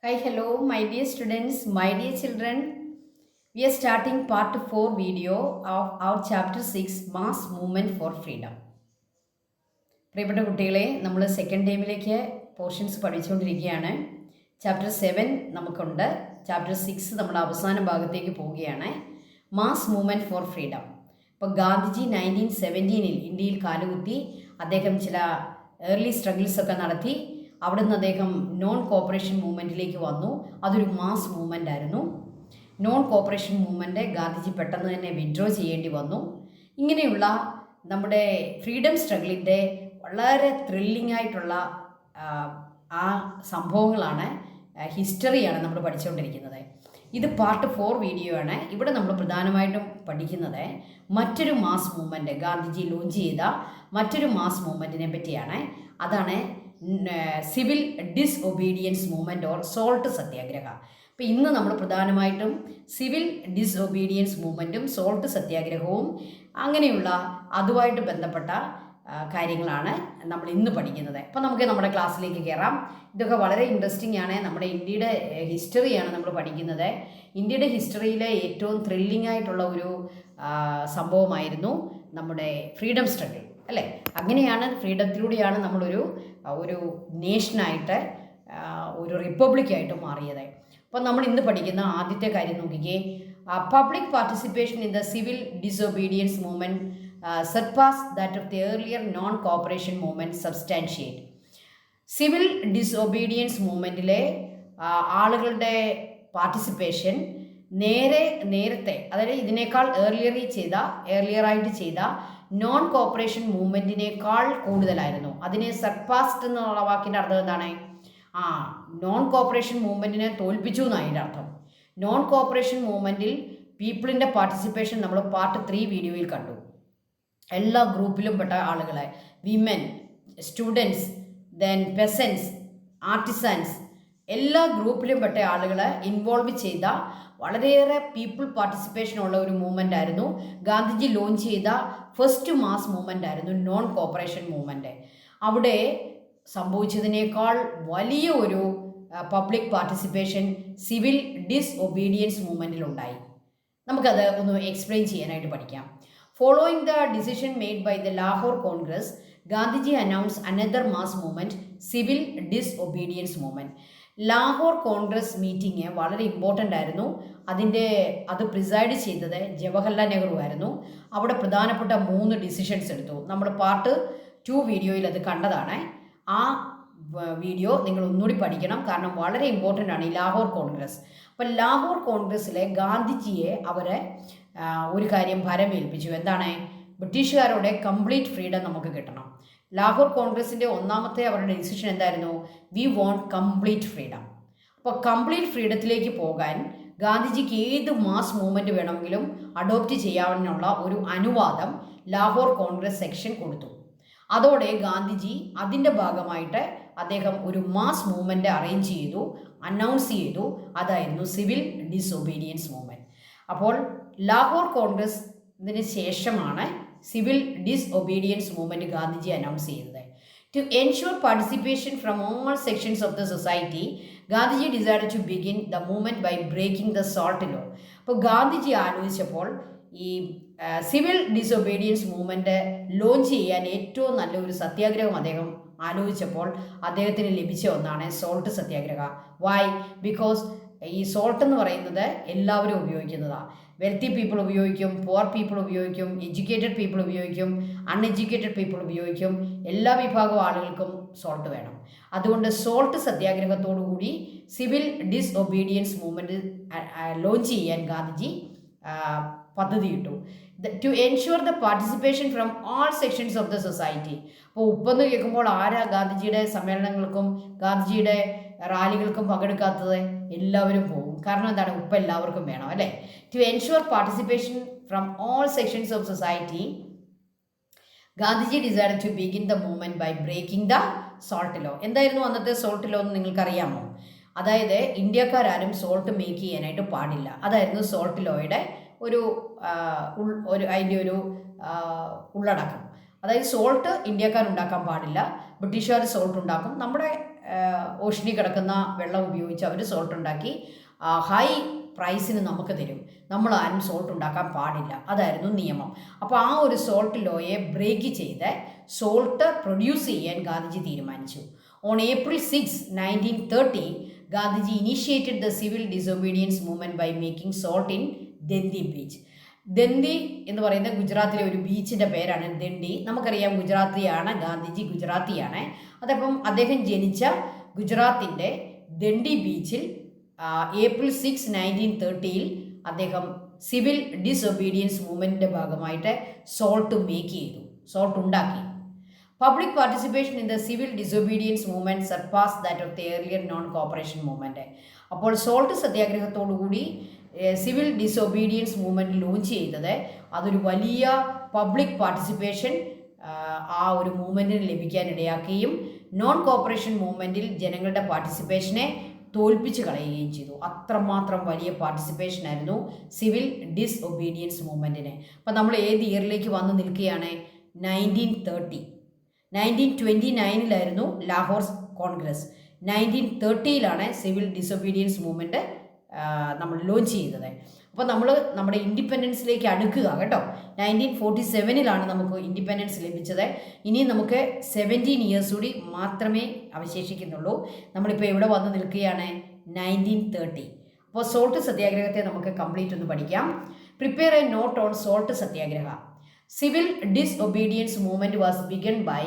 Hi, hello, my dear students, my dear children. We are starting part 4 video of our chapter 6 Mass Movement for Freedom. പ്രിയപ്പെട്ട കുട്ടികളെ നമ്മൾ second ടൈമിലേക്ക് portions പഠിച്ചുകൊണ്ടിരിക്കുകയാണ്. Chapter 7 നമുക്കുണ്ട്. Chapter 6 നമ്മൾ അവസാന ഭാഗത്തേക്ക് പോവുകയാണ്. Mass movement for freedom. ഇപ്പോൾ ഗാന്ധിജി 1917 ഇന്ത്യയിൽ കാലുകുത്തി. അദ്ദേഹം ചില ഏർലി സ്ട്രഗിൾസൊക്കെ നടത്തി. അവിടുന്ന് അദ്ദേഹം നോൺ കോപ്പറേഷൻ മൂവ്മെൻറ്റിലേക്ക് വന്നു. അതൊരു മാസ് മൂവ്മെൻ്റ് ആയിരുന്നു. നോൺ കോപ്പറേഷൻ മൂവ്മെൻറ്റ് ഗാന്ധിജി പെട്ടെന്ന് തന്നെ വിഡ്രോ ചെയ്യേണ്ടി വന്നു. ഇങ്ങനെയുള്ള നമ്മുടെ ഫ്രീഡം സ്ട്രഗിളിൻ്റെ വളരെ ത്രില്ലിംഗ് ആയിട്ടുള്ള ആ സംഭവങ്ങളാണ്, ഹിസ്റ്ററിയാണ് നമ്മൾ പഠിച്ചുകൊണ്ടിരിക്കുന്നത്. ഇത് പാർട്ട് 4 വീഡിയോ ആണ്. ഇവിടെ നമ്മൾ പ്രധാനമായിട്ടും പഠിക്കുന്നത് മറ്റൊരു മാസ് മൂവ്മെൻറ്റ്, ഗാന്ധിജി ലോഞ്ച് ചെയ്ത മറ്റൊരു മാസ് മൂവ്മെൻറ്റിനെ പറ്റിയാണ്. അതാണ് civil disobedience movement or salt satyagraha. അപ്പോൾ ഇന്ന് നമ്മൾ പ്രധാനമായിട്ടും സിവിൽ ഡിസ്ഒബീഡിയൻസ് മൂവ്മെൻറ്റും സോൾട്ട് സത്യാഗ്രഹവും അങ്ങനെയുള്ള അതുമായിട്ട് ബന്ധപ്പെട്ട കാര്യങ്ങളാണ് നമ്മൾ ഇന്ന് പഠിക്കുന്നത്. അപ്പോൾ നമുക്ക് നമ്മുടെ ക്ലാസ്സിലേക്ക് കയറാം. ഇതൊക്കെ വളരെ ഇൻട്രസ്റ്റിംഗ് ആണ്. നമ്മുടെ ഇന്ത്യയുടെ ഹിസ്റ്ററിയാണ് നമ്മൾ പഠിക്കുന്നത്. ഇന്ത്യയുടെ ഹിസ്റ്ററിയിലെ ഏറ്റവും ത്രില്ലിംഗ് ആയിട്ടുള്ള ഒരു സംഭവമായിരുന്നു നമ്മുടെ ഫ്രീഡം സ്ട്രഗിൾ, അല്ലേ? അങ്ങനെയാണ് ഫ്രീഡത്തിലൂടെയാണ് നമ്മളൊരു നേഷനായിട്ട്, ഒരു റിപ്പബ്ലിക്കായിട്ട് മാറിയത്. അപ്പോൾ നമ്മൾ ഇന്ന് പഠിക്കുന്ന ആദ്യത്തെ കാര്യം നോക്കിക്കേ. Public participation in the civil disobedience movement surpass that of the earlier non cooperation movement substantiate. Civil disobedience മൂവ്മെൻറ്റിലെ ആളുകളുടെ പാർട്ടിസിപ്പേഷൻ നേരത്തെ, അതായത് ഇതിനേക്കാൾ ഏർലിയറായിട്ട് ചെയ്ത നോൺ കോപ്പറേഷൻ മൂവ്മെൻറ്റിനേക്കാൾ കൂടുതലായിരുന്നു. അതിനെ സർപാസ്ഡ് എന്നുള്ള വാക്കിൻ്റെ അർത്ഥം എന്താണ്? നോൺ കോപ്പറേഷൻ മൂവ്മെൻറ്റിനെ തോൽപ്പിച്ചു എന്നാണ് അതിൻ്റെ അർത്ഥം. നോൺ കോപ്പറേഷൻ മൂവ്മെൻറ്റിൽ പീപ്പിളിൻ്റെ പാർട്ടിസിപ്പേഷൻ നമ്മൾ പാർട്ട് 3 വീഡിയോയിൽ കണ്ടു. എല്ലാ ഗ്രൂപ്പിലും പെട്ട ആളുകളെ, വിമൻ, സ്റ്റുഡൻസ്, ദെൻ പെസൻസ്, ആർട്ടിസൻസ്, എല്ലാ ഗ്രൂപ്പിലും പെട്ട ആളുകളെ ഇൻവോൾവ് ചെയ്ത വളരെയേറെ പീപ്പിൾ പാർട്ടിസിപ്പേഷൻ ഉള്ള ഒരു മൂവ്മെൻ്റ് ആയിരുന്നു. ഗാന്ധിജി ലോഞ്ച് ചെയ്ത ഫസ്റ്റ് മാസ് മൂവ്മെൻ്റ് ആയിരുന്നു നോൺ കോപ്പറേഷൻ മൂവ്മെൻറ്റ്. അവിടെ സംഭവിച്ചതിനേക്കാൾ വലിയ ഒരു പബ്ലിക് പാർട്ടിസിപ്പേഷൻ സിവിൽ ഡിസ്ഒബീഡിയൻസ് മൂവ്മെൻറ്റിലുണ്ടായി. നമുക്കത് ഒന്ന് എക്സ്പ്ലെയിൻ ചെയ്യാനായിട്ട് പഠിക്കാം. Following the decision made by the Lahore Congress, Gandhiji announce another mass movement, civil disobedience movement. Lahore Congress meeting വളരെ ഇമ്പോർട്ടൻ്റ് ആയിരുന്നു. അത് പ്രിസൈഡ് ചെയ്തത് ജവഹർലാൽ നെഹ്റു ആയിരുന്നു. അവിടെ പ്രധാനപ്പെട്ട 3 ഡിസിഷൻസ് എടുത്തു. നമ്മൾ പാർട്ട് 2 വീഡിയോയിൽ അത് കണ്ടതാണ്. ആ വീഡിയോ നിങ്ങൾ ഒന്നുകൂടി പഠിക്കണം, കാരണം വളരെ ഇമ്പോർട്ടൻ്റ് ആണ് ഈ ലാഹോർ കോൺഗ്രസ്. അപ്പം ലാഹോർ കോൺഗ്രസ്സിലെ ഗാന്ധിജിയെ ഒരു കാര്യം ഭരമേൽപ്പിച്ചു. എന്താണ്? ബ്രിട്ടീഷുകാരുടെ കംപ്ലീറ്റ് ഫ്രീഡം നമുക്ക് കിട്ടണം. ലാഹോർ കോൺഗ്രസിൻ്റെ ഒന്നാമത്തെ അവരുടെ ഡിസിഷൻ എന്തായിരുന്നു? We want complete freedom. അപ്പോൾ കംപ്ലീറ്റ് ഫ്രീഡത്തിലേക്ക് പോകാൻ ഗാന്ധിജിക്ക് ഏത് മാസ് മൂവ്മെൻറ്റ് വേണമെങ്കിലും അഡോപ്റ്റ് ചെയ്യാനുള്ള ഒരു അനുവാദം ലാഹോർ കോൺഗ്രസ് സെക്ഷൻ കൊടുത്തു. അതോടെ ഗാന്ധിജി അതിൻ്റെ ഭാഗമായിട്ട് അദ്ദേഹം ഒരു മാസ് മൂവ്മെൻറ്റ് അനൗൺസ് ചെയ്തു. അതായിരുന്നു സിവിൽ ഡിസൊബീഡിയൻസ് മൂവ്മെൻറ്റ്. അപ്പോൾ ലാഹോർ കോൺഗ്രസ് ഇതിന് ശേഷമാണ് civil disobedience movement Gandhiji announce ചെയ്തത്. To ensure participation from all sections of the society, Gandhiji decided to begin the movement by breaking the salt law. അപ്പോൾ ഗാന്ധിജി ആലോചിച്ചപ്പോൾ ഈ സിവിൽ ഡിസൊബീഡിയൻസ് മൂവ്മെൻറ്റ് ലോഞ്ച് ചെയ്യാൻ ഏറ്റവും നല്ലൊരു സത്യാഗ്രഹം അദ്ദേഹം ആലോചിച്ചപ്പോൾ അദ്ദേഹത്തിന് ലഭിച്ച ഒന്നാണ് സോൾട്ട് സത്യാഗ്രഹ. വൈ? ബിക്കോസ് ഈ സോൾട്ട് എന്ന് പറയുന്നത് എല്ലാവരും ഉപയോഗിക്കുന്നതാണ്. വെൽത്തി പീപ്പിൾ ഉപയോഗിക്കും, പുവർ പീപ്പിൾ ഉപയോഗിക്കും, എഡ്യൂക്കേറ്റഡ് പീപ്പിൾ ഉപയോഗിക്കും, അൺഎഡ്യൂക്കേറ്റഡ് പീപ്പിൾ ഉപയോഗിക്കും. എല്ലാ വിഭാഗം ആളുകൾക്കും സോൾട്ട് വേണം. അതുകൊണ്ട് സോൾട്ട് സത്യാഗ്രഹത്തോടു കൂടി സിവിൽ ഡിസ്ഒബീഡിയൻസ് മൂവ്മെൻറ്റ് ലോഞ്ച് ചെയ്യാൻ ഗാന്ധിജി പദ്ധതിയിട്ടു. To ensure the participation from all sections of the society. അപ്പോൾ ഉപ്പെന്ന് കേൾക്കുമ്പോൾ ആരാ ഗാന്ധിജിയുടെ സമ്മേളനങ്ങൾക്കും ഗാന്ധിജിയുടെ റാലികൾക്കും പങ്കെടുക്കാത്തത്? എല്ലാവരും പോകും. കാരണം എന്താണ്? ഉപ്പ് എല്ലാവർക്കും വേണം, അല്ലേ? To ensure participation from all sections of society, Gandhiji decided to begin the movement by breaking the salt law. എന്തായിരുന്നു അന്നത്തെ സോൾട്ട് ലോ എന്ന് നിങ്ങൾക്കറിയാമോ? അതായത് ഇന്ത്യക്കാരും സോൾട്ട് മേക്ക് ചെയ്യാനായിട്ട് പാടില്ല. അതായിരുന്നു സോൾട്ട് ലോയുടെ അതിൻ്റെ ഒരു ഉള്ളടക്കം. അതായത് സോൾട്ട് ഇന്ത്യക്കാർ ഉണ്ടാക്കാൻ പാടില്ല, ബ്രിട്ടീഷുകാർ സോൾട്ട് ഉണ്ടാക്കും. നമ്മുടെ ഓഷനിൽ കിടക്കുന്ന വെള്ളം ഉപയോഗിച്ച് അവർ സോൾട്ട് ഉണ്ടാക്കി ഹൈ പ്രൈസിന് നമുക്ക് തരും. നമ്മൾ ആരും സോൾട്ട് ഉണ്ടാക്കാൻ പാടില്ല, അതായിരുന്നു നിയമം. അപ്പോൾ ആ ഒരു സോൾട്ട് ലോയെ ബ്രേക്ക് ചെയ്ത് സോൾട്ട് പ്രൊഡ്യൂസ് ചെയ്യാൻ ഗാന്ധിജി തീരുമാനിച്ചു. On April 6, 1930, Gandhiji initiated the civil disobedience movement by making salt in Dandi beach. Dandi എന്ന് പറയുന്ന ഗുജറാത്തിലെ ഒരു ബീച്ചിൻ്റെ പേരാണ് ദണ്ഡി. നമുക്കറിയാം ഗുജറാത്തിയാണ് ഗാന്ധിജി, ഗുജറാത്തിയാണ്. അതപ്പം അദ്ദേഹം ജനിച്ച ഗുജറാത്തിൻ്റെ ദണ്ഡി ബീച്ചിൽ April 6, 1930 അദ്ദേഹം സിവിൽ ഡിസൊബീഡിയൻസ് മൂവ്മെൻറ്റിൻ്റെ ഭാഗമായിട്ട് സോൾട്ട് മേക്ക് ചെയ്തു, സോൾട്ട് ഉണ്ടാക്കി. Public participation in the civil disobedience movement surpass that of the earlier non cooperation movement. അപ്പോൾ സോൾട്ട് സത്യാഗ്രഹത്തോടുകൂടി സിവിൽ ഡിസൊബീഡിയൻസ് മൂവ്മെൻറ്റ് ലോഞ്ച് ചെയ്തത് അതൊരു വലിയ പബ്ലിക് പാർട്ടിസിപ്പേഷൻ ആ ഒരു മൂവ്മെൻറ്റിന് ലഭിക്കാനിടയാക്കുകയും നോൺ കോപ്പറേഷൻ മൂവ്മെൻറ്റിൽ ജനങ്ങളുടെ പാർട്ടിസിപ്പേഷനെ തോൽപ്പിച്ച് കളയുകയും ചെയ്തു. അത്രമാത്രം വലിയ പാർട്ടിസിപ്പേഷൻ ആയിരുന്നു സിവിൽ ഡിസൊബീഡിയൻസ് മൂവ്മെൻറ്റിന്. അപ്പം നമ്മൾ ഏത് ഇയറിലേക്ക് വന്ന് നിൽക്കുകയാണ്? 1930. 1929 Lahore Congress. 1930 civil disobedience movement നമ്മൾ ലോഞ്ച് ചെയ്തത്. അപ്പോൾ നമ്മൾ നമ്മുടെ ഇൻഡിപെൻഡൻസിലേക്ക് അടുക്കുക കേട്ടോ. 1947 നമുക്ക് ഇൻഡിപെൻഡൻസ് ലഭിച്ചത്. ഇനി നമുക്ക് 17 ഇയേഴ്സ് കൂടി മാത്രമേ അവശേഷിക്കുന്നുള്ളൂ. നമ്മളിപ്പോൾ എവിടെ വന്ന് നിൽക്കുകയാണ്? 1930. അപ്പോൾ സോൾട്ട് സത്യാഗ്രഹത്തെ നമുക്ക് കംപ്ലീറ്റ് ഒന്ന് പഠിക്കാം. Prepare a note on salt satyagraha. Civil disobedience movement was began by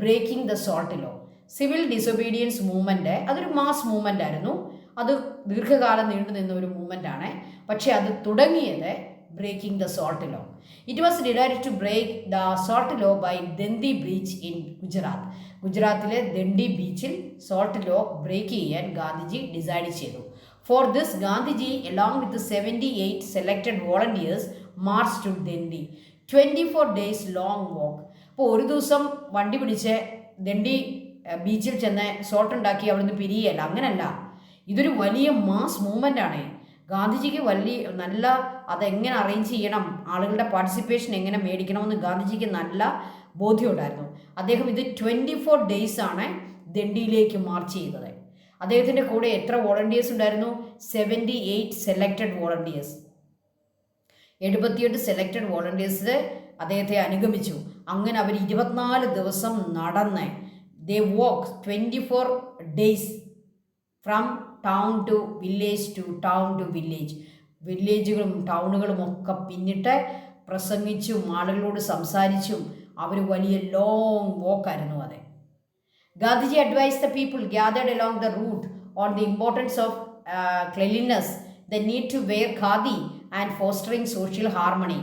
breaking the salt law. Civil disobedience movement അതൊരു മാസ് മൂവ്മെൻ്റ് ആയിരുന്നു. അത് ദീർഘകാലം നീണ്ടു നിന്ന ഒരു മൂവ്മെൻ്റാണ്. പക്ഷേ അത് തുടങ്ങിയത് breaking the salt law. It was decided to break the salt law by Dandi beach in Gujarat. ഗുജറാത്തിലെ ദണ്ഡി ബീച്ചിൽ സോൾട്ട് ലോ ബ്രേക്ക് ചെയ്യാൻ ഗാന്ധിജി ഡിസൈഡ് ചെയ്തു. For this Gandhiji along with 78 selected volunteers marched to Dandi. 24 days long walk. അപ്പോൾ ഒരു ദിവസം വണ്ടി പിടിച്ച് ദണ്ഡി ബീച്ചിൽ ചെന്ന് സോൾട്ട് ഉണ്ടാക്കി അവിടുന്ന് പിരിയല്ല, അങ്ങനല്ല. ഇതൊരു വലിയ മാസ് മൂവ്മെൻ്റ് ആണ്. ഗാന്ധിജിക്ക് നല്ല അതെങ്ങനെ അറേഞ്ച് ചെയ്യണം, ആളുകളുടെ പാർട്ടിസിപ്പേഷൻ എങ്ങനെ മേടിക്കണമെന്ന് ഗാന്ധിജിക്ക് നല്ല ബോധ്യമുണ്ടായിരുന്നു. അദ്ദേഹം ഇത് 24 days ദണ്ഡിയിലേക്ക് മാർച്ച് ചെയ്തത്. അദ്ദേഹത്തിൻ്റെ കൂടെ എത്ര വോളണ്ടിയേഴ്സ് ഉണ്ടായിരുന്നു? 78 സെലക്റ്റഡ് വോളണ്ടിയേഴ്സ്. 78 സെലക്റ്റഡ് വോളണ്ടിയേഴ്സ് അദ്ദേഹത്തെ അനുഗമിച്ചു. അങ്ങനെ അവർ 24 ദിവസം നടന്ന് they walk 24 days from town to village to town to village. വില്ലേജുകളും ടൗണുകളും ഒക്കെ പിന്നിട്ട് പ്രസംഗിച്ചും ആളുകളോട് സംസാരിച്ചും അവർ വലിയ ലോങ് വോക്കായിരുന്നു അത്. Gandhiji advise the people gathered along the route on the importance of cleanliness, the need to wear khadi and fostering social harmony.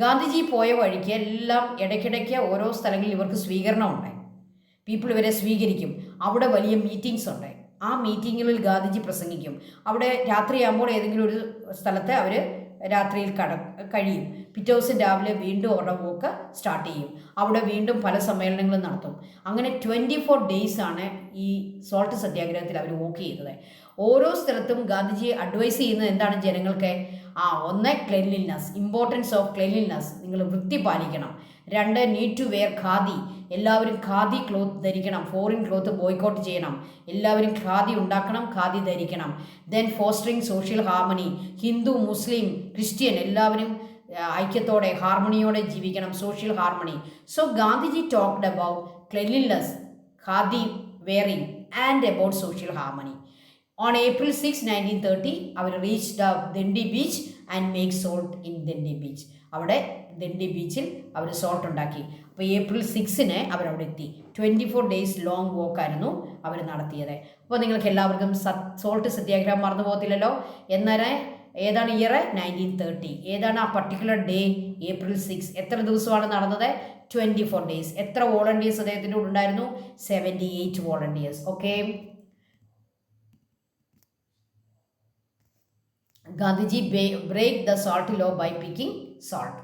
Gandhiji പോയ വഴിക്ക് എല്ലാം ഇടയ്ക്കിടയ്ക്ക് ഓരോ സ്ഥലങ്ങളിൽ ഇവർക്ക് സ്വീകരണം ഉണ്ടായി. പീപ്പിൾ ഇവരെ സ്വീകരിക്കും. അവിടെ വലിയ മീറ്റിംഗ്സ് ഉണ്ടായി. ആ മീറ്റിങ്ങുകളിൽ ഗാന്ധിജി പ്രസംഗിക്കും. അവിടെ രാത്രിയാകുമ്പോൾ ഏതെങ്കിലും ഒരു സ്ഥലത്ത് അവർ രാത്രിയിൽ കഴിയും. പിറ്റേ ദിവസം രാവിലെ വീണ്ടും അവരുടെ വോക്ക് സ്റ്റാർട്ട് ചെയ്യും. അവിടെ വീണ്ടും പല സമ്മേളനങ്ങളും നടത്തും. അങ്ങനെ 24 days ഈ സോൾട്ട് സത്യാഗ്രഹത്തിൽ അവർ വോക്ക് ചെയ്തത്. ഓരോ സ്ഥലത്തും ഗാന്ധിജി അഡ്വൈസ് ചെയ്യുന്നത് എന്താണ് ജനങ്ങൾക്ക്? ഒന്ന് ക്ലെൻലിനെസ്, ഇമ്പോർട്ടൻസ് ഓഫ് ക്ലെൻലിനെസ്, നിങ്ങൾ വൃത്തി പാലിക്കണം. 2 നീഡ് ടു വെയർ ഖാദി, എല്ലാവരും ഖാദി ക്ലോത്ത് ധരിക്കണം. ഫോറിൻ ക്ലോത്ത് ബോയ്ക്കോട്ട് ചെയ്യണം. എല്ലാവരും ഖാദി ഉണ്ടാക്കണം, ഖാദി ധരിക്കണം. Then fostering social harmony, Hindu Muslim Christian എല്ലാവരും ഐക്യത്തോടെ ഹാർമണിയോടെ ജീവിക്കണം, social harmony. So Gandhiji talked about cleanliness, khadi wearing and about social harmony. On April 6, 1930, അവർ reach the Dandi beach and make salt in Dandi beach. അവിടെ ദണ്ഡി ബീച്ചിൽ അവർ സോൾട്ട് ഉണ്ടാക്കി. അപ്പോൾ April 6 അവരവിടെ എത്തി. 24 days ലോങ് വോക്കായിരുന്നു അവർ നടത്തിയത്. അപ്പോൾ നിങ്ങൾക്ക് എല്ലാവർക്കും സോൾട്ട് സത്യാഗ്രഹം മറന്നു പോകത്തില്ലല്ലോ. എന്നേരം ഏതാണ് ഇയർ? 1930. ഏതാണ് ആ പർട്ടിക്കുലർ ഡേ? April 6. എത്ര ദിവസമാണ് നടന്നത്? 24 days. എത്ര വോളണ്ടിയേഴ്സ് അദ്ദേഹത്തിൻ്റെ കൂടെ ഉണ്ടായിരുന്നു? 78 volunteers. Okay. Gandhiji break the salt law by picking salt.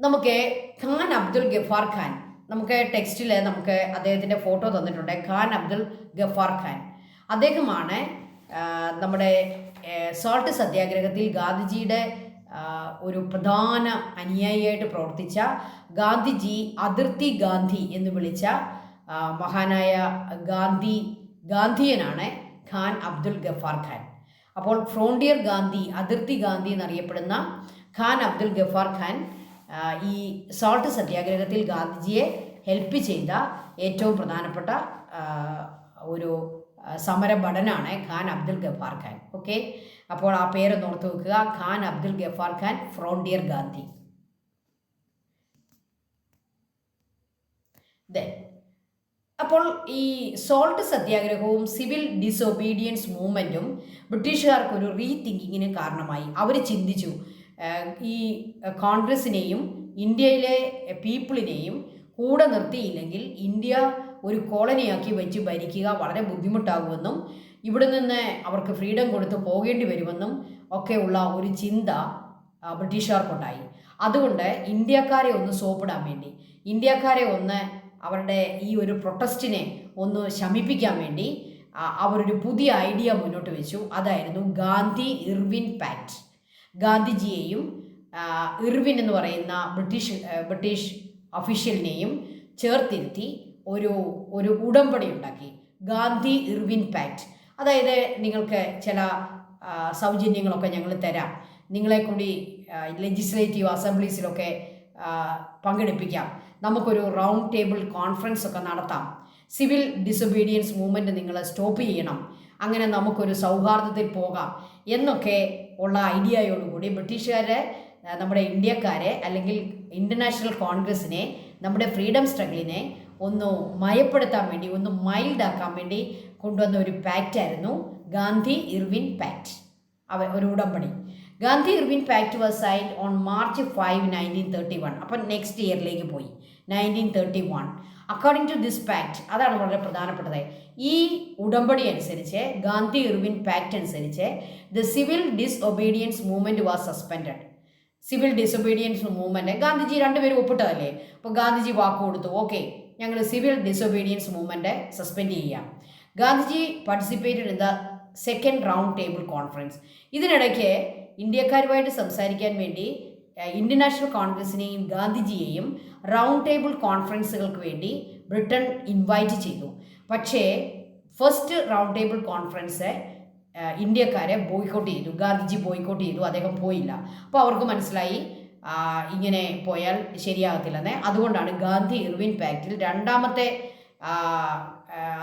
നമുക്ക് ഖാൻ അബ്ദുൽ ഗഫാർ ഖാൻ, നമുക്ക് ടെക്സ്റ്റിൽ നമുക്ക് അദ്ദേഹത്തിൻ്റെ ഫോട്ടോ തന്നിട്ടുണ്ട്. ഖാൻ അബ്ദുൽ ഗഫാർ ഖാൻ അദ്ദേഹമാണ് നമ്മുടെ സോൾട്ട് സത്യാഗ്രഹത്തിൽ ഗാന്ധിജിയുടെ ഒരു പ്രധാന അനുയായിയായിട്ട് പ്രവർത്തിച്ച, ഗാന്ധിജി അതിർത്തി ഗാന്ധി എന്ന് വിളിച്ച മഹാനായ ഗാന്ധിയനാണ് ഖാൻ അബ്ദുൽ ഗഫാർ ഖാൻ. അപ്പോൾ ഫ്രോണ്ടിയർ ഗാന്ധി, അതിർത്തി ഗാന്ധി എന്നറിയപ്പെടുന്ന ഖാൻ അബ്ദുൽ ഗഫാർ ഖാൻ ഈ സോൾട്ട് സത്യാഗ്രഹത്തിൽ ഗാന്ധിജിയെ ഹെൽപ്പ് ചെയ്ത ഏറ്റവും പ്രധാനപ്പെട്ട ഒരു സമരഭടനാണ് ഖാൻ അബ്ദുൽ ഗഫാർ ഖാൻ. ഓക്കെ, അപ്പോൾ ആ പേരൊന്ന് ഓർത്ത് വെക്കുക, ഖാൻ അബ്ദുൽ ഗഫാർ ഖാൻ, ഫ്രോണ്ടിയർ ഗാന്ധി. അപ്പോൾ ഈ സോൾട്ട് സത്യാഗ്രഹവും സിവിൽ ഡിസൊബീഡിയൻസ് മൂവ്മെൻറ്റും ബ്രിട്ടീഷുകാർക്കൊരു റീതിങ്കിങ്ങിന് കാരണമായി. അവർ ചിന്തിച്ചു, ഈ കോൺഗ്രസിനെയും ഇന്ത്യയിലെ പീപ്പിളിനെയും കൂടെ നിർത്തിയില്ലെങ്കിൽ ഇന്ത്യ ഒരു കോളനിയാക്കി വെച്ച് ഭരിക്കുക വളരെ ബുദ്ധിമുട്ടാകുമെന്നും ഇവിടെ നിന്ന് അവർക്ക് ഫ്രീഡം കൊടുത്ത് പോകേണ്ടി വരുമെന്നും ഒക്കെയുള്ള ഒരു ചിന്ത ബ്രിട്ടീഷുകാർക്കുണ്ടായി. അതുകൊണ്ട് ഇന്ത്യക്കാരെ ഒന്ന് സോപ്പിടാൻ വേണ്ടി, ഇന്ത്യക്കാരെ ഒന്ന് അവരുടെ ഈ ഒരു പ്രൊട്ടസ്റ്റിനെ ഒന്ന് ശമിപ്പിക്കാൻ വേണ്ടി അവരൊരു പുതിയ ഐഡിയ മുന്നോട്ട് വെച്ചു. അതായിരുന്നു ഗാന്ധി ഇർവിൻ പാക്ട്. ഗാന്ധിജിയെയും ഇർവിൻ എന്ന് പറയുന്ന ബ്രിട്ടീഷ് ഒഫീഷ്യലിനെയും ചേർത്തിരുത്തി ഒരു ഉടമ്പടി ഉണ്ടാക്കി, ഗാന്ധി ഇർവിൻ പാക്ട്. അതായത് നിങ്ങൾക്ക് ചില സൗജന്യങ്ങളൊക്കെ ഞങ്ങൾ തരാം, നിങ്ങളെ കൂടി ലെജിസ്ലേറ്റീവ് അസംബ്ലീസിലൊക്കെ പങ്കെടുപ്പിക്കാം, നമുക്കൊരു റൗണ്ട് ടേബിൾ കോൺഫറൻസ് ഒക്കെ നടത്താം, സിവിൽ ഡിസൊബീഡിയൻസ് മൂവ്മെൻറ്റ് നിങ്ങൾ സ്റ്റോപ്പ് ചെയ്യണം, അങ്ങനെ നമുക്കൊരു സൗഹാർദ്ദത്തിൽ പോകാം എന്നൊക്കെ ഉള്ള ഐഡിയയോടുകൂടി ബ്രിട്ടീഷുകാരെ നമ്മുടെ ഇന്ത്യക്കാരെ അല്ലെങ്കിൽ ഇൻ്റർനാഷണൽ കോൺഗ്രസിനെ, നമ്മുടെ ഫ്രീഡം സ്ട്രഗിളിനെ ഒന്ന് മയപ്പെടുത്താൻ വേണ്ടി, ഒന്ന് മൈൽഡാക്കാൻ വേണ്ടി കൊണ്ടുവന്ന ഒരു പാക്റ്റായിരുന്നു ഗാന്ധി ഇർവിൻ പാക്ട്, ഒരു ഉടമ്പടി. Gandhi Irwin pact was signed on March 5, 1931. അപ്പം നെക്സ്റ്റ് ഇയറിലേക്ക് പോയി, 1931. അക്കോർഡിംഗ് ടു ദിസ് പാക്ട്, അതാണ് വളരെ പ്രധാനപ്പെട്ടത്, ഈ ഉടമ്പടി അനുസരിച്ച്, ഗാന്ധി ഇർവിൻ പാക്ട് അനുസരിച്ച് the civil disobedience movement was suspended. Civil disobedience movement Gandhiji രണ്ടുപേരും ഒപ്പിട്ടതല്ലേ, അപ്പോൾ ഗാന്ധിജി വാക്ക് കൊടുത്തു, ഓക്കെ ഞങ്ങൾ സിവിൽ ഡിസൊബീഡിയൻസ് മൂവ്മെൻറ്റ് സസ്പെൻഡ് ചെയ്യാം. Gandhiji participated in the second round table conference. ഇതിനിടയ്ക്ക് ഇന്ത്യക്കാരുമായിട്ട് സംസാരിക്കാൻ വേണ്ടി ഇൻ്റർനാഷണൽ കോൺഗ്രസിനെയും ഗാന്ധിജിയെയും റൗണ്ട് ടേബിൾ കോൺഫറൻസുകൾക്ക് വേണ്ടി ബ്രിട്ടൻ ഇൻവൈറ്റ് ചെയ്തു. പക്ഷേ ഫസ്റ്റ് റൗണ്ട് ടേബിൾ കോൺഫറൻസ് ഇന്ത്യക്കാരെ ബോയ്ക്കോട്ട് ചെയ്തു, ഗാന്ധിജി ബോയ്ക്കോട്ട് ചെയ്തു, അദ്ദേഹം പോയില്ല. അപ്പോൾ അവർക്ക് മനസ്സിലായി ഇങ്ങനെ പോയാൽ ശരിയാകത്തില്ലെന്ന്. അതുകൊണ്ടാണ് ഗാന്ധി ഇർവിൻ പാക്റ്റിൽ രണ്ടാമത്തെ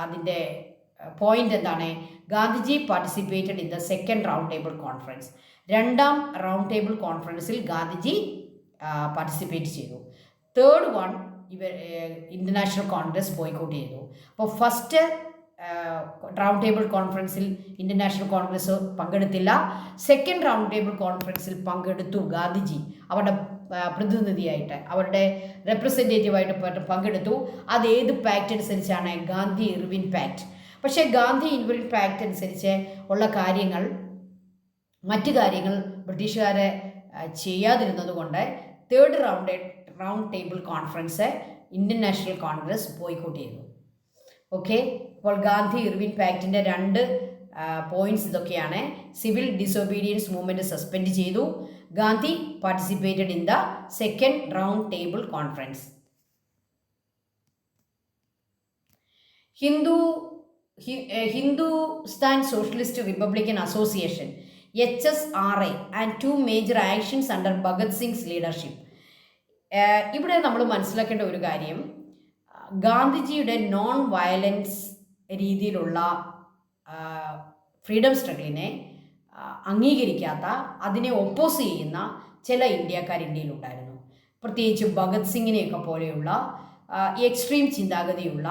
അതിൻ്റെ പോയിന്റ് എന്താണ്, Gandhiji participated in the second round table conference. രണ്ടാം റൗണ്ട് ടേബിൾ കോൺഫറൻസിൽ ഗാന്ധിജി പാർട്ടിസിപ്പേറ്റ് ചെയ്തു. Third one international Congress boycott ചെയ്തു. അപ്പോൾ ഫസ്റ്റ് റൗണ്ട് ടേബിൾ കോൺഫറൻസിൽ ഇൻ്റർനാഷണൽ കോൺഗ്രസ് പങ്കെടുത്തില്ല. സെക്കൻഡ് റൗണ്ട് ടേബിൾ കോൺഫറൻസിൽ പങ്കെടുത്തു ഗാന്ധിജി, അവരുടെ പ്രതിനിധിയായിട്ട്, അവരുടെ റെപ്രസെൻറ്റേറ്റീവായിട്ട് പങ്കെടുത്തു. അത് ഏത് പാക്റ്റ് അനുസരിച്ചാണ്, ഗാന്ധി ഇർവിൻ പാക്ട്. പക്ഷേ ഗാന്ധി ഇർവിൻ പാക്ട് അനുസരിച്ച് ഉള്ള കാര്യങ്ങൾ, മറ്റു കാര്യങ്ങൾ ബ്രിട്ടീഷുകാരെ ചെയ്യാതിരുന്നത് കൊണ്ട് third round table conference Indian national Congress boycott ചെയ്തു. ഓക്കെ, അപ്പോൾ ഗാന്ധി ഇർവിൻ പാക്റ്റിൻ്റെ രണ്ട് പോയിന്റ്സ് ഇതൊക്കെയാണ്. സിവിൽ ഡിസൊബീഡിയൻസ് മൂവ്മെൻറ്റ് സസ്പെൻഡ് ചെയ്തു, Gandhi participated in the second round table conference. Hindustan socialist republican association HSRA and 2 major actions under Bhagat sings leadership. ഇവിടെ നമ്മൾ മനസ്സിലാക്കേണ്ട ഒരു കാര്യം, ഗാന്ധിജിയുടെ നോൺ വയലൻസ് രീതിയിലുള്ള ഫ്രീഡം സ്ട്രഗിളിനെ അംഗീകരിക്കാത്ത, അതിനെ ഒപ്പോസ് ചെയ്യുന്ന ചില ഇന്ത്യക്കാർ ഇന്ത്യയിലുണ്ടായിരുന്നു. പ്രത്യേകിച്ച് ഭഗത് സിംഗിനെയൊക്കെ പോലെയുള്ള എക്സ്ട്രീം ചിന്താഗതിയുള്ള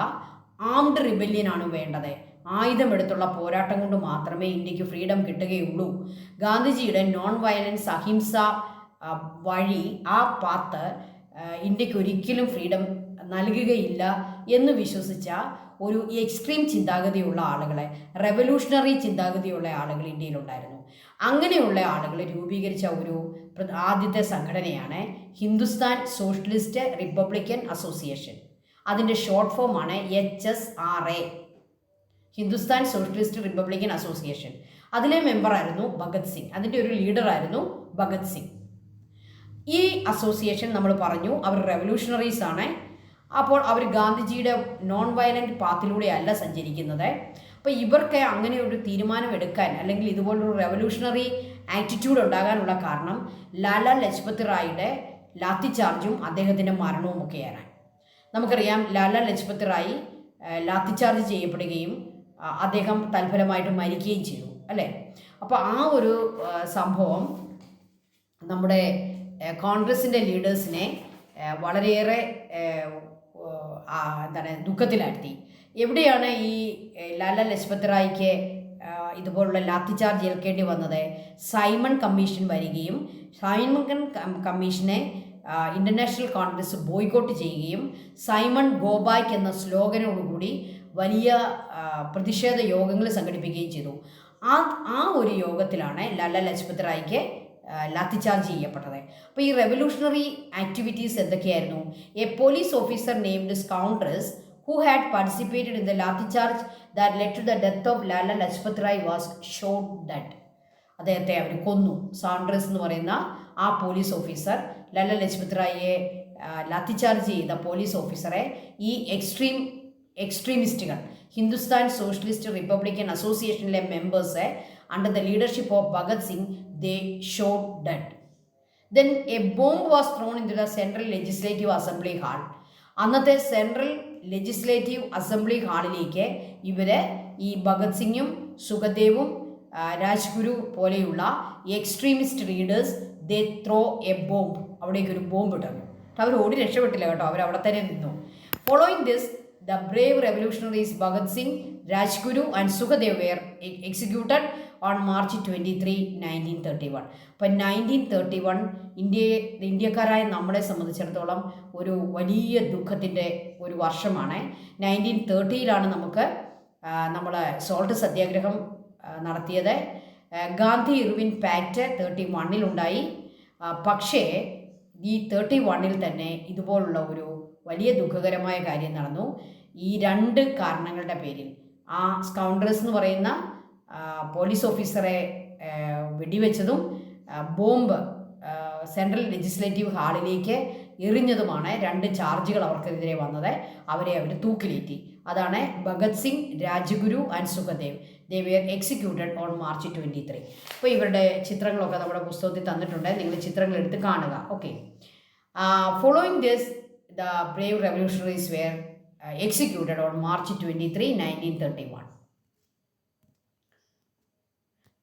ആംഡ് റിബല്യനാണ് വേണ്ടത്, ആയുധമെടുത്തുള്ള പോരാട്ടം കൊണ്ട് മാത്രമേ ഇന്ത്യക്ക് ഫ്രീഡം കിട്ടുകയുള്ളൂ, ഗാന്ധിജിയുടെ നോൺ വയലൻസ് അഹിംസ വഴി ആ പാത്ത് ഇന്ത്യക്ക് ഒരിക്കലും ഫ്രീഡം നൽകുകയില്ല എന്ന് വിശ്വസിച്ച ഒരു എക്സ്ട്രീം ചിന്താഗതിയുള്ള ആളുകളെ, റെവല്യൂഷണറി ചിന്താഗതിയുള്ള ആളുകൾ ഇന്ത്യയിലുണ്ടായിരുന്നു. അങ്ങനെയുള്ള ആളുകൾ രൂപീകരിച്ച ഒരു ആദ്യത്തെ സംഘടനയാണ് ഹിന്ദുസ്ഥാൻ സോഷ്യലിസ്റ്റ് റിപ്പബ്ലിക്കൻ അസോസിയേഷൻ. അതിൻ്റെ ഷോർട്ട് ഫോമാണ് HSRA, Hindustan socialist republican association. അതിലെ മെമ്പറായിരുന്നു ഭഗത് സിംഗ്, അതിൻ്റെ ഒരു ലീഡറായിരുന്നു ഭഗത് സിംഗ്. ഈ അസോസിയേഷൻ നമ്മൾ പറഞ്ഞു അവർ റെവല്യൂഷണറീസ് ആണ്. അപ്പോൾ അവർ ഗാന്ധിജിയുടെ നോൺ വയലൻറ്റ് പാത്തിലൂടെയല്ല സഞ്ചരിക്കുന്നത്. അപ്പോൾ ഇവർക്ക് അങ്ങനെ ഒരു തീരുമാനം എടുക്കാൻ അല്ലെങ്കിൽ ഇതുപോലൊരു റെവല്യൂഷണറി ആറ്റിറ്റ്യൂഡ് ഉണ്ടാകാനുള്ള കാരണം ലാലാ ലജ്പത് റായിയുടെ ലാത്തി ചാർജും അദ്ദേഹത്തിൻ്റെ മരണവും ഒക്കെയാണ്. നമുക്കറിയാം ലാലാ ലജ്പത് റായി ലാത്തി ചാർജ് ചെയ്യപ്പെടുകയും അദ്ദേഹം തൽഫലമായിട്ട് മരിക്കുകയും ചെയ്തു അല്ലേ. അപ്പോൾ ആ ഒരു സംഭവം നമ്മുടെ കോൺഗ്രസിൻ്റെ ലീഡേഴ്സിനെ വളരെയേറെ ദുഃഖത്തിലാഴ്ത്തി. എവിടെയാണ് ഈ ലാലാ ലജ്പത് റായിക്ക് ഇതുപോലുള്ള ലാത്തി ചാർജ് ഏൽക്കേണ്ടി വന്നത്? സൈമൺ കമ്മീഷൻ വരികയും സൈമൺ കമ്മീഷനെ ഇൻ്റർനാഷണൽ കോൺഗ്രസ് ബോയ്ക്കോട്ട് ചെയ്യുകയും സൈമൺ ഗോബായ്ക്ക് എന്ന സ്ലോഗനോടുകൂടി വലിയ പ്രതിഷേധ യോഗങ്ങൾ സംഘടിപ്പിക്കുകയും ചെയ്തു. ആ ഒരു യോഗത്തിലാണ് ലാലാ ലജ്പത് റായിക്ക് ലാത്തി ചാർജ് ചെയ്യപ്പെട്ടത്. അപ്പോൾ ഈ റെവല്യൂഷണറി ആക്ടിവിറ്റീസ് എന്തൊക്കെയായിരുന്നു? A police officer named Saunders who had participated in the lathi charge that led to the death of Lala Lajpat Rai was shot dead. അദ്ദേഹത്തെ അവർ കൊന്നു. സാൻഡ്രസ് എന്ന് പറയുന്ന ആ പോലീസ് ഓഫീസർ ലാലാ ലജ്പത് റായിയെ ലാത്തി ചാർജ് ചെയ്ത പോലീസ് ഓഫീസറെ ഈ എക്സ്ട്രീമിസ്റ്റുകൾ ഹിന്ദുസ്ഥാൻ സോഷ്യലിസ്റ്റ് റിപ്പബ്ലിക്കൻ അസോസിയേഷനിലെ members under the leadership of Bhagat Singh they shot dead. Then a bomb was thrown into the Central Legislative Assembly Hall. അന്നത്തെ സെൻട്രൽ ലെജിസ്ലേറ്റീവ് അസംബ്ലി ഹാളിലേക്ക് ഇവരെ ഈ ഭഗത് സിംഗും സുഖദേവും രാജ്ഗുരു പോലെയുള്ള extremist leaders they throw A bomb, അവിടേക്ക് ഒരു ബോംബ് ഇട്ടു. അവർ ഓടി രക്ഷപ്പെട്ടില്ല കേട്ടോ, അവർ അവിടെ തന്നെ നിന്നു. Following this the brave revolutionaries Bhagat Singh, Rajguru and Sukhdev were executed on March 23, 1931. അപ്പോൾ 1931 ഇന്ത്യക്കാരായ നമ്മളെ സംബന്ധിച്ചിടത്തോളം ഒരു വലിയ ദുഃഖത്തിൻ്റെ ഒരു വർഷമാണ്. 1930 നമുക്ക് നമ്മൾ സോൾട്ട് സത്യാഗ്രഹം നടത്തിയത്. ഗാന്ധി ഇർവിൻ പാക്റ്റ് 31 പക്ഷേ ഈ 31 തന്നെ ഇതുപോലുള്ള ഒരു വലിയ ദുഃഖകരമായ കാര്യം നടന്നു. ഈ രണ്ട് കാരണങ്ങളുടെ പേരിൽ ആ സ്കൗണ്ടേഴ്സ് എന്ന് പറയുന്ന പോലീസ് ഓഫീസറെ വെടിവെച്ചതും ബോംബ് സെൻട്രൽ ലെജിസ്ലേറ്റീവ് ഹാളിലേക്ക് എറിഞ്ഞതുമാണ് രണ്ട് ചാർജുകൾ അവർക്കെതിരെ വന്നത്. അവരെ അവർ തൂക്കിലേറ്റി. അതാണ് Bhagat Singh, Rajguru and Sukhdev. They were executed on March 23. അപ്പോൾ ഇവരുടെ ചിത്രങ്ങളൊക്കെ നമ്മുടെ പുസ്തകത്തിൽ തന്നിട്ടുണ്ട്, നിങ്ങൾ ചിത്രങ്ങൾ എടുത്ത് കാണുക. Okay, following this the brave revolutionaries were executed on March 23, 1931.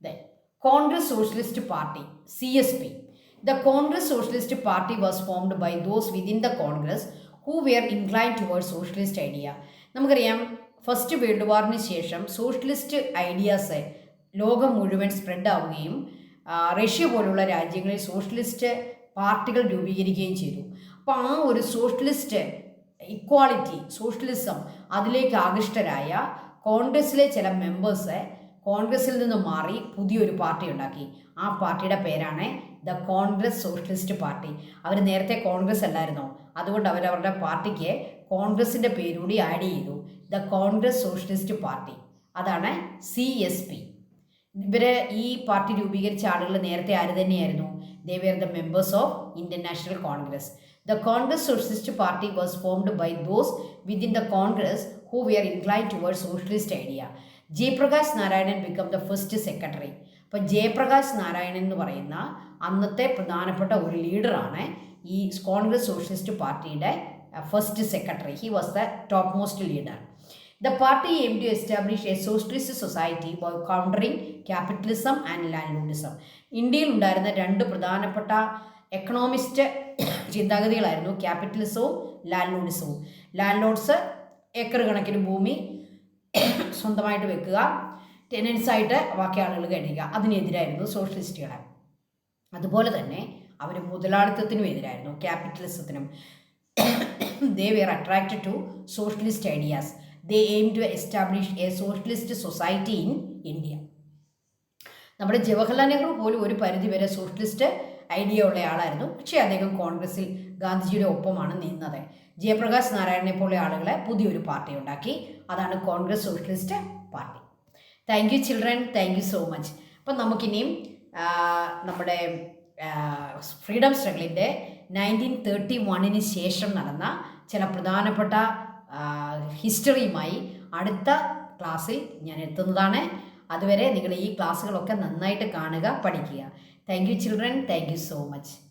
Then Congress Socialist Party, CSP. The Congress Socialist Party was formed by those within the Congress who were inclined towards socialist idea. നമുക്കറിയാം first world വാറിന് ശേഷം socialist ideas ലോകം മുഴുവൻ spread ആവുകയും Russia പോലുള്ള രാജ്യങ്ങളിൽ socialist പാർട്ടികൾ രൂപീകരിക്കുകയും ചെയ്തു. അപ്പോൾ ആ ഒരു സോഷ്യലിസ്റ്റ് ഇക്വാളിറ്റി, സോഷ്യലിസം അതിലേക്ക് ആകൃഷ്ടരായ കോൺഗ്രസ്സിലെ ചില മെമ്പേഴ്സ് കോൺഗ്രസ്സിൽ നിന്ന് മാറി പുതിയൊരു പാർട്ടി ഉണ്ടാക്കി. ആ പാർട്ടിയുടെ പേരാണ് ദ കോൺഗ്രസ് സോഷ്യലിസ്റ്റ് പാർട്ടി. അവർ നേരത്തെ കോൺഗ്രസ് അല്ലായിരുന്നോ, അതുകൊണ്ട് അവരവരുടെ പാർട്ടിക്ക് കോൺഗ്രസിൻ്റെ പേരുകൂടി ആഡ് ചെയ്തു, ദ കോൺഗ്രസ് സോഷ്യലിസ്റ്റ് പാർട്ടി. അതാണ് CSP. ഇവരെ ഈ പാർട്ടി രൂപീകരിച്ച ആളുകൾ നേരത്തെ ആര് തന്നെയായിരുന്നു? They were the members of Indian National Congress. The Congress Socialist Party was formed by those within the Congress who were inclined towards socialist idea. Jayaprakash Narayanan became the first secretary. അപ്പോൾ ജയപ്രകാശ് നാരായണൻ എന്ന് പറയുന്ന അന്നത്തെ പ്രധാനപ്പെട്ട ഒരു ലീഡറാണ് ഈ കോൺഗ്രസ് സോഷ്യലിസ്റ്റ് പാർട്ടിയുടെ first secretary. He was the top most leader. The party aimed to establish a socialist society by countering capitalism and landlordism. ഇന്ത്യയിൽ ഉണ്ടായിരുന്ന രണ്ട് പ്രധാനപ്പെട്ട എക്കണോമിസ്റ്റ് ചിന്താഗതികളായിരുന്നു ക്യാപിറ്റലിസവും ലാൻഡ്ലോഡിസവും. ലാൻഡ്ലോഡ്സ് ഏക്കർ കണക്കിന് ഭൂമി സ്വന്തമായിട്ട് വെക്കുക, ടെനൻസായിട്ട് ബാക്കി ആളുകൾ കഴിയുക, അതിനെതിരായിരുന്നു സോഷ്യലിസ്റ്റുകൾ. അതുപോലെ തന്നെ അവർ മുതലാളിത്തത്തിനും എതിരായിരുന്നു, ക്യാപിറ്റലിസത്തിനും. They were attracted to socialist ideas. They aimed to establish a socialist society in India. നമ്മുടെ ജവഹർലാൽ നെഹ്റു പോലും ഒരു പരിധിവരെ സോഷ്യലിസ്റ്റ് ഐഡിയ ഉള്ള ആളായിരുന്നു. പക്ഷേ അദ്ദേഹം കോൺഗ്രസിൽ ഗാന്ധിജിയുടെ ഒപ്പമാണ് നിന്നത്. ജയപ്രകാശ് നാരായണനെ പോലെ ആളുകളെ പുതിയൊരു പാർട്ടി ഉണ്ടാക്കി. അതാണ് Congress socialist party. Thank you children, thank you so much. അപ്പം നമുക്കിനിയും നമ്മുടെ ഫ്രീഡം സ്ട്രഗിളിൻ്റെ 1931 ശേഷം നടന്ന ചില പ്രധാനപ്പെട്ട ഹിസ്റ്ററിയുമായി അടുത്ത ക്ലാസ്സിൽ ഞാൻ എത്തുന്നതാണ്. അതുവരെ നിങ്ങൾ ഈ ക്ലാസ്സുകളൊക്കെ നന്നായിട്ട് കാണുക, പഠിക്കുക. Thank you children, thank you so much.